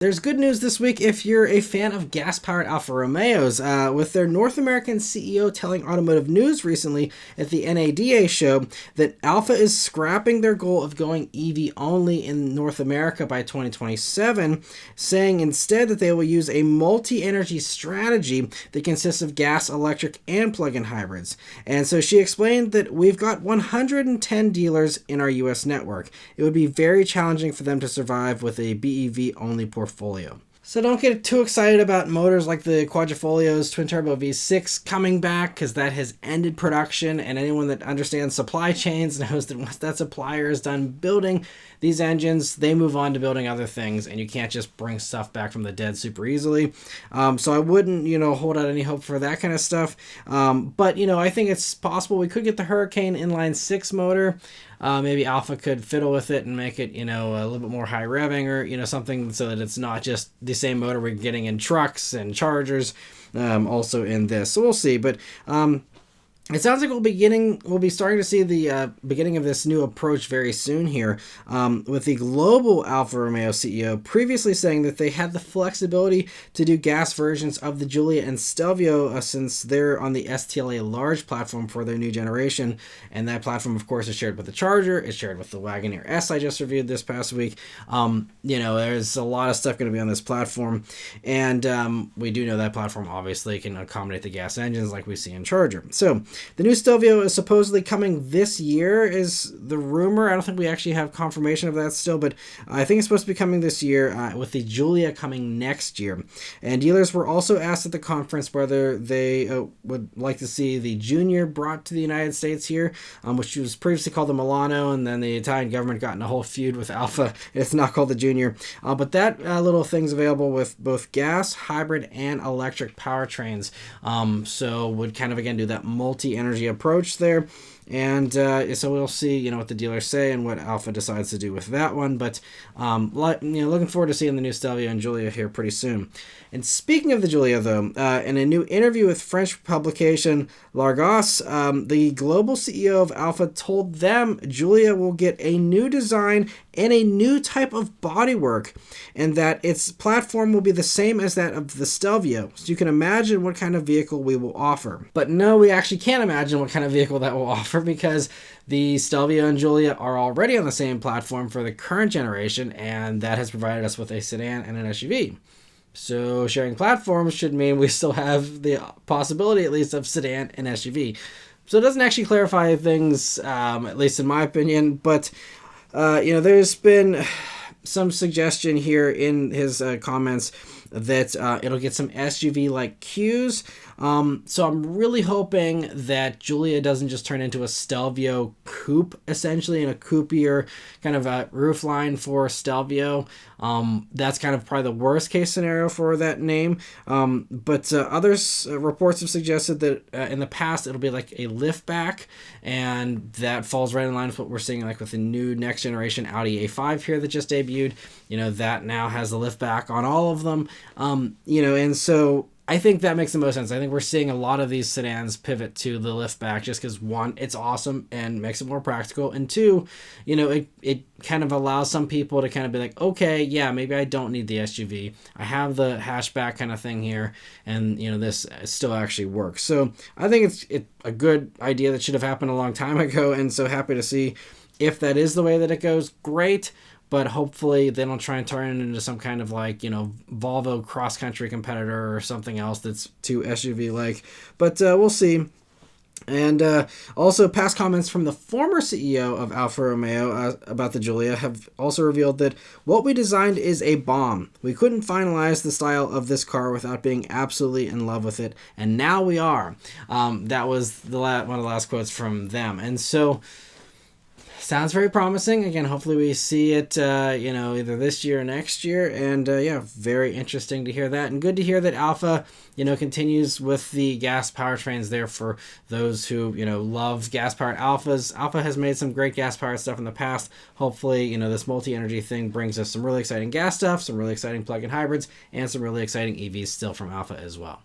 There's good news this week if you're a fan of gas-powered Alfa Romeos, with their North American CEO telling Automotive News recently at the NADA show that Alfa is scrapping their goal of going EV only in North America by 2027, saying instead that they will use a multi-energy strategy that consists of gas, electric, and plug-in hybrids. And so she explained that we've got 110 dealers in our US network. It would be very challenging for them to survive with a BEV-only portfolio. So don't get too excited about motors like the Quadrifolio's twin-turbo V6 coming back, because that has ended production, and anyone that understands supply chains knows that once that supplier is done building these engines, they move on to building other things, and you can't just bring stuff back from the dead super easily. So I wouldn't, hold out any hope for that kind of stuff. But, I think it's possible we could get the Hurricane inline 6 motor. Maybe Alfa could fiddle with it and make it, a little bit more high revving, or, something so that it's not just the same motor we're getting in trucks and Chargers, also in this. So we'll see. But it sounds like we'll be starting to see the beginning of this new approach very soon here, with the global Alfa Romeo CEO previously saying that they had the flexibility to do gas versions of the Giulia and Stelvio, since they're on the STLA Large platform for their new generation, and that platform, of course, is shared with the Charger, it's shared with the Wagoneer S I just reviewed this past week. There's a lot of stuff going to be on this platform, and we do know that platform obviously can accommodate the gas engines like we see in Charger. So the new Stelvio is supposedly coming this year, is the rumor. I don't think we actually have confirmation of that still, but I think it's supposed to be coming this year, with the Giulia coming next year. And dealers were also asked at the conference whether they would like to see the Junior brought to the United States here, which was previously called the Milano, and then the Italian government got in a whole feud with Alfa. It's not called the Junior. But that little thing's available with both gas, hybrid, and electric powertrains. So would kind of, again, do that multi-energy approach there. And so we'll see, what the dealers say and what Alfa decides to do with that one. But, looking forward to seeing the new Stelvio and Giulia here pretty soon. And speaking of the Giulia, though, in a new interview with French publication L'Argus, the global CEO of Alfa told them Giulia will get a new design and a new type of bodywork, and that its platform will be the same as that of the Stelvio. So you can imagine what kind of vehicle we will offer. But no, we actually can't imagine what kind of vehicle that will offer, because the Stelvio and Giulia are already on the same platform for the current generation, and that has provided us with a sedan and an SUV. So sharing platforms should mean we still have the possibility, at least, of sedan and SUV. So it doesn't actually clarify things, at least in my opinion, but there's been some suggestion here in his comments that it'll get some SUV-like cues. So I'm really hoping that Giulia doesn't just turn into a Stelvio coupe, essentially, and a coupier kind of a roofline for Stelvio. That's kind of probably the worst case scenario for that name. But others reports have suggested that in the past it'll be like a liftback, and that falls right in line with what we're seeing like with the new next generation Audi A5 here that just debuted. That now has the liftback on all of them. And so I think that makes the most sense. I think we're seeing a lot of these sedans pivot to the liftback just because, one, it's awesome and makes it more practical, and two, it kind of allows some people to kind of be like, okay, yeah, maybe I don't need the SUV. I have the hatchback kind of thing here, and this still actually works. So I think it's a good idea that should have happened a long time ago, and so happy to see if that is the way that it goes. Great. But hopefully they don't try and turn it into some kind of Volvo cross-country competitor or something else that's too SUV-like. But we'll see. And also, past comments from the former CEO of Alfa Romeo about the Giulia have also revealed that what we designed is a bomb. We couldn't finalize the style of this car without being absolutely in love with it, and now we are. That was one of the last quotes from them. And so sounds very promising. Again, hopefully we see it, either this year or next year. And very interesting to hear that. And good to hear that Alfa, continues with the gas powertrains there for those who, love gas-powered Alfas. Alfa has made some great gas-powered stuff in the past. Hopefully, this multi-energy thing brings us some really exciting gas stuff, some really exciting plug-in hybrids, and some really exciting EVs still from Alfa as well.